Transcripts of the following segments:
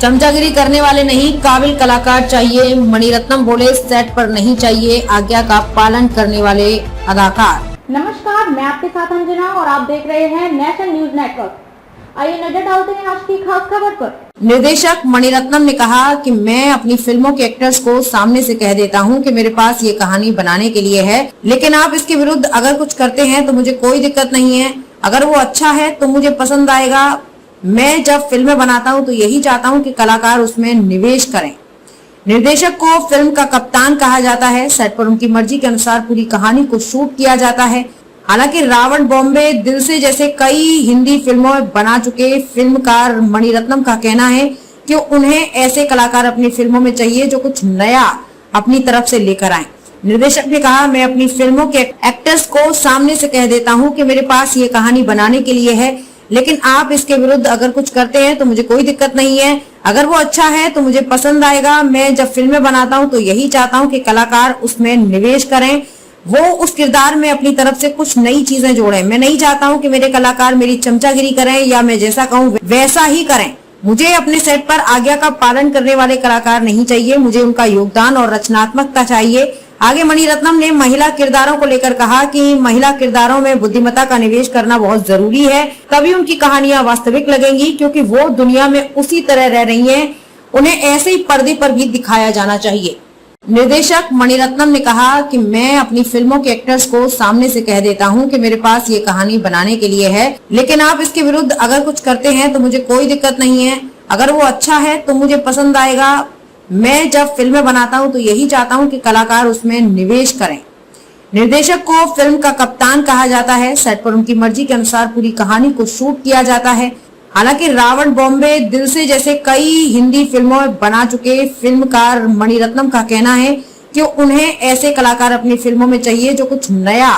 चमचागिरी करने वाले नहीं, काबिल कलाकार चाहिए। मणिरत्नम बोले, सेट पर नहीं चाहिए आज्ञा का पालन करने वाले अदाकार। नमस्कार, मैं आपके साथ अंजना और आप देख रहे हैं नेशनल न्यूज नेटवर्क। आइए नजर डालते हैं आज की खास खबर पर। निर्देशक मणिरत्नम ने कहा कि मैं अपनी फिल्मों के एक्टर्स को सामने से कह देता हूं कि मेरे पास ये कहानी बनाने के लिए है, लेकिन आप इसके विरुद्ध अगर कुछ करते हैं तो मुझे कोई दिक्कत नहीं है। अगर वो अच्छा है तो मुझे पसंद आएगा। मैं जब फिल्में बनाता हूं तो यही चाहता हूं कि कलाकार उसमें निवेश करें। निर्देशक को फिल्म का कप्तान कहा जाता है। सेट पर उनकी मर्जी के अनुसार पूरी कहानी को शूट किया जाता है। हालांकि रावण, बॉम्बे, दिल से जैसे कई हिंदी फिल्मों में बना चुके फिल्मकार मणिरत्नम का कहना है कि उन्हें ऐसे कलाकार अपनी फिल्मों में चाहिए जो कुछ नया अपनी तरफ से लेकर आए। निर्देशक ने कहा, मैं अपनी फिल्मों के एक्टर्स को सामने से कह देता हूं कि मेरे पास ये कहानी बनाने के लिए है, लेकिन आप इसके विरुद्ध अगर कुछ करते हैं तो मुझे कोई दिक्कत नहीं है। अगर वो अच्छा है तो मुझे पसंद आएगा। मैं जब फिल्में बनाता हूं तो यही चाहता हूं कि कलाकार उसमें निवेश करें, वो उस किरदार में अपनी तरफ से कुछ नई चीजें जोड़ें। मैं नहीं चाहता हूं कि मेरे कलाकार मेरी चमचागिरी करें या मैं जैसा कहूं वैसा ही करें। मुझे अपने सेट पर आज्ञा का पालन करने वाले कलाकार नहीं चाहिए, मुझे उनका योगदान और रचनात्मकता चाहिए। आगे मणिरत्नम ने महिला किरदारों को लेकर कहा कि महिला किरदारों में बुद्धिमत्ता का निवेश करना बहुत जरूरी है, तभी उनकी कहानियां वास्तविक लगेंगी, क्योंकि वो दुनिया में उसी तरह रह रही हैं। उन्हें ऐसे ही पर्दे पर भी दिखाया जाना चाहिए। निर्देशक मणिरत्नम ने कहा कि मैं अपनी फिल्मों के एक्टर्स को सामने से कह देता हूं कि मेरे पास ये कहानी बनाने के लिए है, लेकिन आप इसके विरुद्ध अगर कुछ करते हैं तो मुझे कोई दिक्कत नहीं है। अगर वो अच्छा है तो मुझे पसंद आएगा। मैं जब फिल्में बनाता हूं तो यही चाहता हूं कि कलाकार उसमें निवेश करें। निर्देशक को फिल्म का कप्तान कहा जाता है। सेट पर उनकी मर्जी के अनुसार पूरी कहानी को शूट किया जाता है। हालांकि रावण, बॉम्बे, दिल से जैसे कई हिंदी फिल्मों में बना चुके फिल्मकार मणिरत्नम का कहना है कि उन्हें ऐसे कलाकार अपनी फिल्मों में चाहिए जो कुछ नया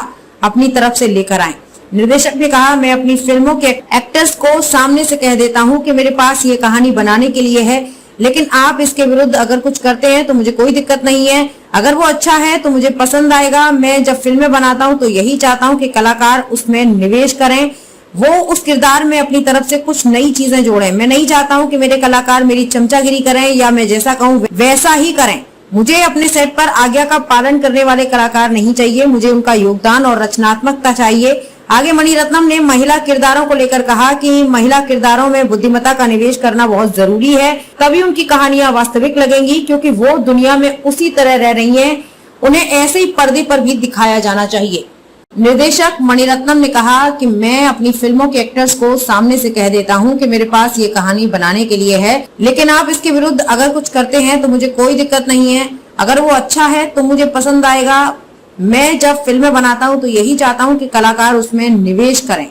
अपनी तरफ से लेकर आए। निर्देशक ने कहा, मैं अपनी फिल्मों के एक्टर्स को सामने से कह देता हूं कि मेरे पास ये कहानी बनाने के लिए है, लेकिन आप इसके विरुद्ध अगर कुछ करते हैं तो मुझे कोई दिक्कत नहीं है। अगर वो अच्छा है तो मुझे पसंद आएगा। मैं जब फिल्में बनाता हूं तो यही चाहता हूं कि कलाकार उसमें निवेश करें, वो उस किरदार में अपनी तरफ से कुछ नई चीजें जोड़ें। मैं नहीं चाहता हूं कि मेरे कलाकार मेरी चमचागिरी करें या मैं जैसा कहूं वैसा ही करें। मुझे अपने सेट पर आज्ञा का पालन करने वाले कलाकार नहीं चाहिए, मुझे उनका योगदान और रचनात्मकता चाहिए। आगे मणिरत्नम ने महिला किरदारों को लेकर कहा कि महिला किरदारों में बुद्धिमत्ता का निवेश करना बहुत जरूरी है, तभी उनकी कहानियां वास्तविक लगेंगी, क्योंकि वो दुनिया में उसी तरह रह रही हैं। उन्हें ऐसे ही पर्दे पर भी दिखाया जाना चाहिए। निर्देशक मणिरत्नम ने कहा कि मैं अपनी फिल्मों के एक्टर्स को सामने से कह देता हूं कि मेरे पास ये कहानी बनाने के लिए है, लेकिन आप इसके विरुद्ध अगर कुछ करते हैं तो मुझे कोई दिक्कत नहीं है। अगर वो अच्छा है तो मुझे पसंद आएगा। मैं जब फिल्में बनाता हूं तो यही चाहता हूं कि कलाकार उसमें निवेश करें।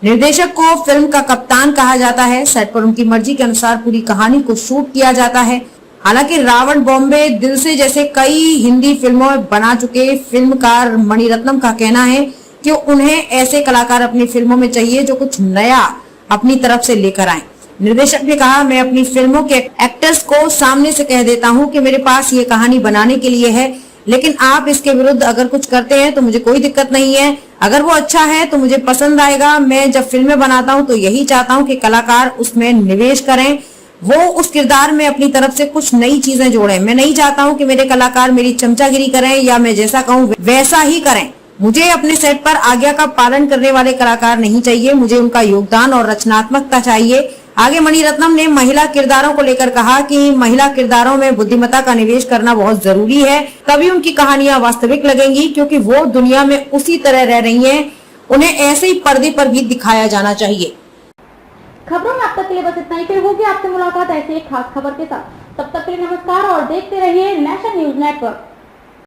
निर्देशक को फिल्म का कप्तान कहा जाता है। सेट पर उनकी मर्जी के अनुसार पूरी कहानी को शूट किया जाता है। हालांकि रावण, बॉम्बे, दिल से जैसे कई हिंदी फिल्मों में बना चुके फिल्मकार मणिरत्नम का कहना है कि उन्हें ऐसे कलाकार अपनी फिल्मों में चाहिए जो कुछ नया अपनी तरफ से लेकर आए। निर्देशक ने कहा, मैं अपनी फिल्मों के एक्टर्स को सामने से कह देता हूं कि मेरे पास ये कहानी बनाने के लिए है, लेकिन आप इसके विरुद्ध अगर कुछ करते हैं तो मुझे कोई दिक्कत नहीं है। अगर वो अच्छा है तो मुझे पसंद आएगा। मैं जब फिल्में बनाता हूं तो यही चाहता हूं कि कलाकार उसमें निवेश करें, वो उस किरदार में अपनी तरफ से कुछ नई चीजें जोड़ें। मैं नहीं चाहता हूं कि मेरे कलाकार मेरी चमचागिरी करें या मैं जैसा कहूं वैसा ही करें। मुझे अपने सेट पर आज्ञा का पालन करने वाले कलाकार नहीं चाहिए, मुझे उनका योगदान और रचनात्मकता चाहिए। आगे मणिरत्नम ने महिला किरदारों को लेकर कहा कि महिला किरदारों में बुद्धिमत्ता का निवेश करना बहुत जरूरी है, तभी उनकी कहानियां वास्तविक लगेंगी, क्योंकि वो दुनिया में उसी तरह रह रही हैं। उन्हें ऐसे ही पर्दे पर भी दिखाया जाना चाहिए। खबरों में अब तक के लिए बस इतना ही, फिर होगी आपसे मुलाकात ऐसी एक खास खबर के साथ। तब तक के लिए नमस्कार और देखते रहिए नेशनल न्यूज नेटवर्क।